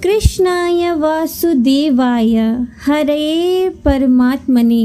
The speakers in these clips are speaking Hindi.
कृष्णाय वासुदेवाय हरे परमात्मने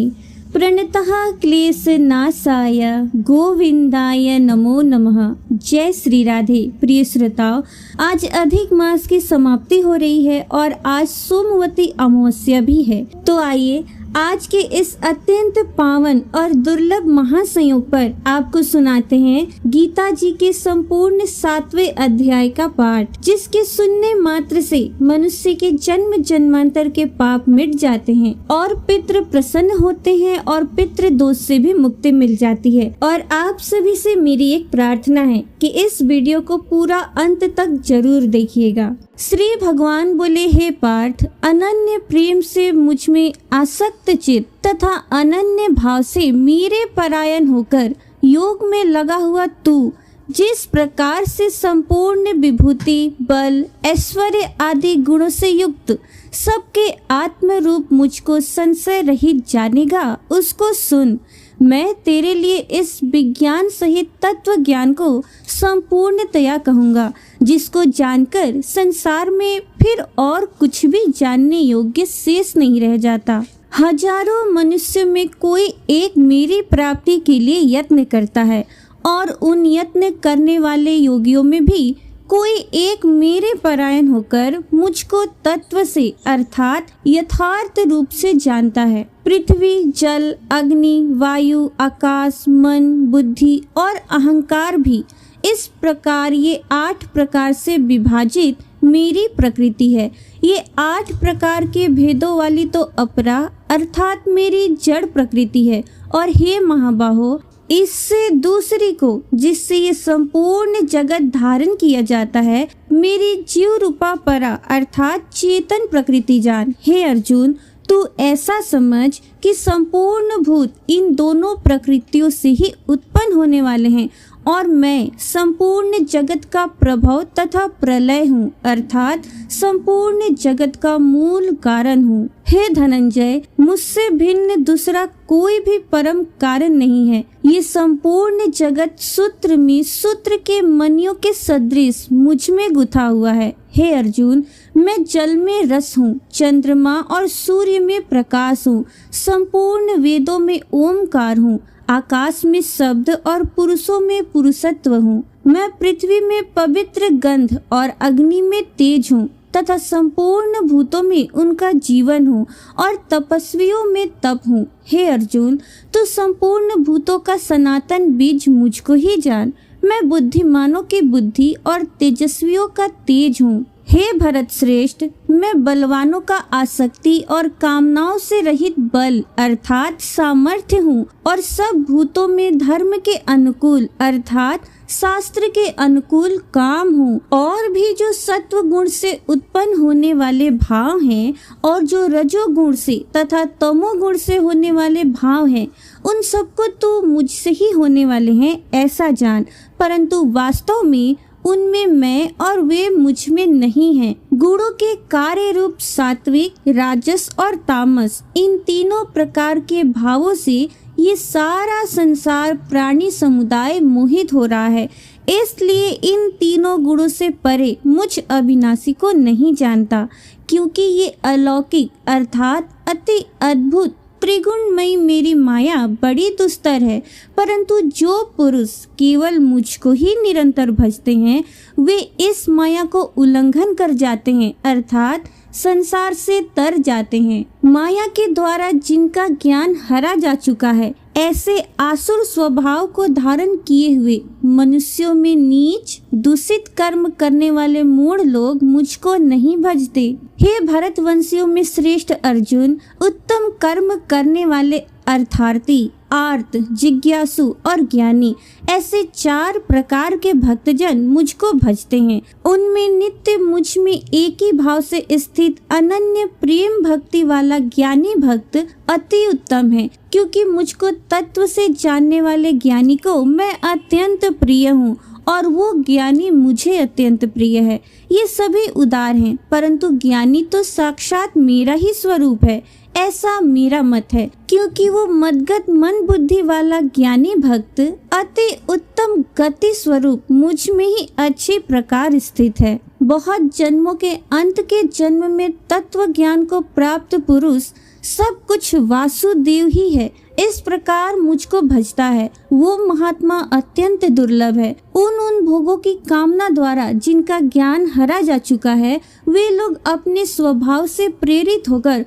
प्रणतः क्लेशनाशाय गोविंदाय नमो नमः। जय श्री राधे। प्रिय श्रोताओं, आज अधिक मास की समाप्ति हो रही है और आज सोमवती अमावस्या भी है। तो आइए आज के इस अत्यंत पावन और दुर्लभ महासंयोग पर आपको सुनाते हैं गीता जी के संपूर्ण 7वें अध्याय का पाठ, जिसके सुनने मात्र से मनुष्य के जन्म जन्मांतर के पाप मिट जाते हैं और पितृ प्रसन्न होते हैं और पितृ दोष से भी मुक्ति मिल जाती है। और आप सभी से मेरी एक प्रार्थना है कि इस वीडियो को पूरा अंत तक जरूर देखिएगा। श्री भगवान बोले, हे पार्थ, अनन्य प्रेम से मुझ में आसक्त चित्त तथा अनन्य भाव से मेरे परायण होकर योग में लगा हुआ तू जिस प्रकार से संपूर्ण विभूति, बल, ऐश्वर्य आदि गुणों से युक्त सबके आत्म रूप मुझको संशय रहित जानेगा, उसको सुन। मैं तेरे लिए इस विज्ञान सहित तत्व ज्ञान को संपूर्णतया कहूँगा, जिसको जानकर संसार में फिर और कुछ भी जानने योग्य शेष नहीं रह जाता। हजारों मनुष्य में कोई एक मेरी प्राप्ति के लिए यत्न करता है और उन यत्न करने वाले योगियों में भी कोई एक मेरे परायण होकर मुझको तत्व से अर्थात यथार्थ रूप से जानता है। पृथ्वी, जल, अग्नि, वायु, आकाश, मन, बुद्धि और अहंकार भी इस प्रकार ये 8 प्रकार से विभाजित मेरी प्रकृति है। ये 8 प्रकार के भेदों वाली तो अपरा अर्थात मेरी जड़ प्रकृति है। और हे महाबाहो, इससे दूसरी को जिससे ये संपूर्ण जगत धारण किया जाता है, मेरी जीव रूपा परा अर्थात चेतन प्रकृति जान। हे अर्जुन, तू ऐसा समझ कि संपूर्ण भूत इन दोनों प्रकृतियों से ही उत्पन्न होने वाले हैं और मैं संपूर्ण जगत का प्रभाव तथा प्रलय हूँ अर्थात संपूर्ण जगत का मूल कारण हूँ। हे धनंजय, मुझसे भिन्न दूसरा कोई भी परम कारण नहीं है। ये संपूर्ण जगत सूत्र में सूत्र के मणियों के सदृश मुझ में गुथा हुआ है। हे अर्जुन, मैं जल में रस हूँ, चंद्रमा और सूर्य में प्रकाश हूँ, संपूर्ण वेदों में ओमकार हूँ, आकाश में शब्द और पुरुषों में पुरुषत्व हूँ। मैं पृथ्वी में पवित्र गंध और अग्नि में तेज हूँ तथा संपूर्ण भूतों में उनका जीवन हूँ और तपस्वियों में तप हूँ। हे अर्जुन, तू संपूर्ण भूतों का सनातन बीज मुझको ही जान। मैं बुद्धिमानों की बुद्धि और तेजस्वियों का तेज हूँ। हे भरत श्रेष्ठ, मैं बलवानों का आसक्ति और कामनाओं से रहित बल अर्थात सामर्थ्य हूँ और सब भूतों में धर्म के अनुकूल अर्थात शास्त्र के अनुकूल काम हूँ। और भी जो सत्व गुण से उत्पन्न होने वाले भाव हैं और जो रजोगुण से तथा तमोगुण से होने वाले भाव हैं, उन सबको तो मुझसे ही होने वाले हैं ऐसा जान। परंतु वास्तव में उनमें मैं और वे मुझ में नहीं हैं। गुणों के कार्य रूप सात्विक, राजस और तामस, इन तीनों प्रकार के भावों से ये सारा संसार प्राणी समुदाय मोहित हो रहा है। इसलिए इन तीनों गुणों से परे मुझ अविनाशी को नहीं जानता, क्योंकि ये अलौकिक अर्थात अति अद्भुत त्रिगुणमयी मेरी माया बड़ी दुस्तर है। परंतु जो पुरुष केवल मुझको ही निरंतर भजते हैं, वे इस माया को उल्लंघन कर जाते हैं अर्थात संसार से तर जाते हैं। माया के द्वारा जिनका ज्ञान हरा जा चुका है, ऐसे आसुर स्वभाव को धारण किए हुए मनुष्यों में नीच दूषित कर्म करने वाले मूढ़ लोग मुझको नहीं भजते। हे भरतवंशियों में श्रेष्ठ अर्जुन, उत्तम कर्म करने वाले अर्थार्थी, आर्त, जिज्ञासु और ज्ञानी, ऐसे 4 प्रकार के भक्तजन मुझको भजते हैं। उनमें नित्य मुझ में एक ही भाव से स्थित अनन्य प्रेम भक्ति वाला ज्ञानी भक्त अति उत्तम है, क्योंकि मुझको तत्व से जानने वाले ज्ञानी को मैं अत्यंत प्रिय हूँ और वो ज्ञानी मुझे अत्यंत प्रिय है। ये सभी उदार हैं, परंतु ज्ञानी तो साक्षात मेरा ही स्वरूप है, ऐसा मेरा मत है। क्योंकि वो मदगत मन बुद्धि वाला ज्ञानी भक्त अति उत्तम गति स्वरूप मुझ में ही अच्छी प्रकार स्थित है। बहुत जन्मों के अंत के जन्म में तत्व ज्ञान को प्राप्त पुरुष सब कुछ वासुदेव ही है, इस प्रकार मुझको भजता है, वो महात्मा अत्यंत दुर्लभ है। उन भोगों की कामना द्वारा जिनका ज्ञान हरा जा चुका है, वे लोग अपने स्वभाव से प्रेरित होकर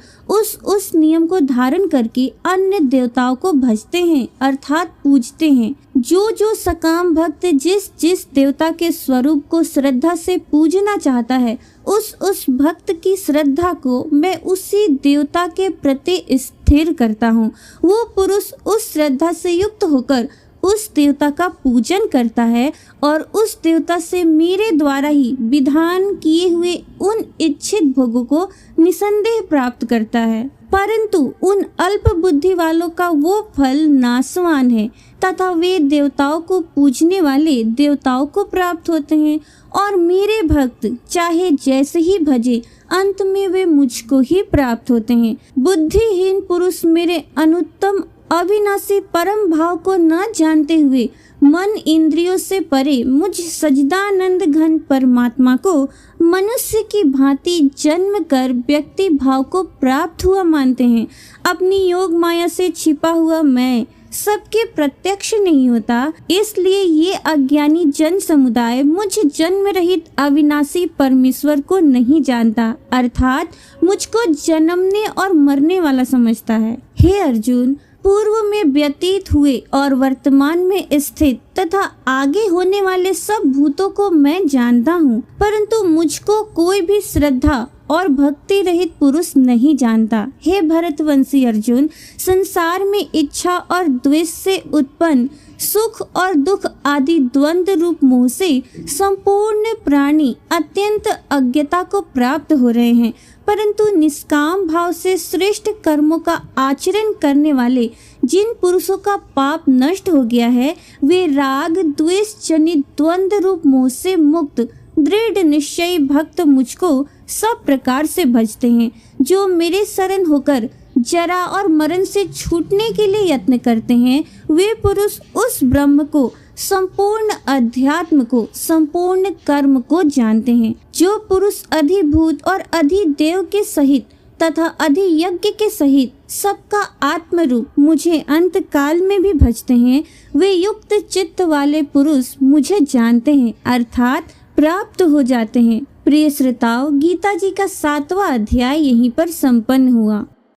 उस नियम को धारण करके अन्य देवताओं को भजते हैं अर्थात पूजते हैं। जो सकाम भक्त जिस देवता के स्वरूप को श्रद्धा से पूजना चाहता है, उस भक्त की श्रद्धा को मैं उसी देवता के प्रति स्थिर करता हूँ। वो पुरुष उस श्रद्धा से युक्त होकर उस देवता का पूजन करता है और उस देवता से मेरे द्वारा ही विधान किए हुए उन इच्छित भोगों को निसंदेह प्राप्त करता है। परंतु उन अल्प बुद्धि वालों का वो फल नाशवान है तथा वे देवताओं को पूजने वाले देवताओं को प्राप्त होते हैं और मेरे भक्त चाहे जैसे ही भजे अंत में वे मुझको ही प्राप्त होते हैं। बुद्धिहीन पुरुष मेरे अनुत्तम अविनाशी परम भाव को न जानते हुए मन इंद्रियों से परे मुझ सज्जदानंद घन परमात्मा को मनुष्य की भांति जन्म कर व्यक्ति भाव को प्राप्त हुआ मानते हैं। अपनी योग माया से छिपा हुआ मैं सबके प्रत्यक्ष नहीं होता, इसलिए ये अज्ञानी जन समुदाय मुझ जन्म रहित अविनाशी परमेश्वर को नहीं जानता अर्थात मुझको जन्मने और मरने वाला समझता है। हे अर्जुन, पूर्व में व्यतीत हुए और वर्तमान में स्थित तथा आगे होने वाले सब भूतों को मैं जानता हूँ, परंतु मुझको कोई भी श्रद्धा और भक्ति रहित पुरुष नहीं जानता। हे भरतवंशी अर्जुन, संसार में इच्छा और द्वेष से उत्पन्न सुख और दुख आदि द्वंद्व रूप मोह से संपूर्ण प्राणी अत्यंत अज्ञता को प्राप्त हो रहे हैं, परंतु निष्काम भाव से श्रेष्ठ कर्मों का आचरण करने वाले जिन पुरुषों का पाप नष्ट हो गया है, वे राग द्वेष जनित द्वंद्व रूप मोह से मुक्त दृढ़ निश्चयी भक्त मुझको सब प्रकार से भजते हैं। जो मेरे शरण होकर जरा और मरण से छूटने के लिए यत्न करते हैं, वे पुरुष उस ब्रह्म को, संपूर्ण अध्यात्म को, संपूर्ण कर्म को जानते हैं। जो पुरुष अधिभूत और अधिदेव के सहित तथा अधियज्ञ के सहित सबका आत्म रूप मुझे अंत काल में भी भजते हैं, वे युक्त चित्त वाले पुरुष मुझे जानते हैं अर्थात प्राप्त हो जाते हैं। प्रिय श्रोताओं, गीता जी का 7वां अध्याय यहीं पर संपन्न हुआ।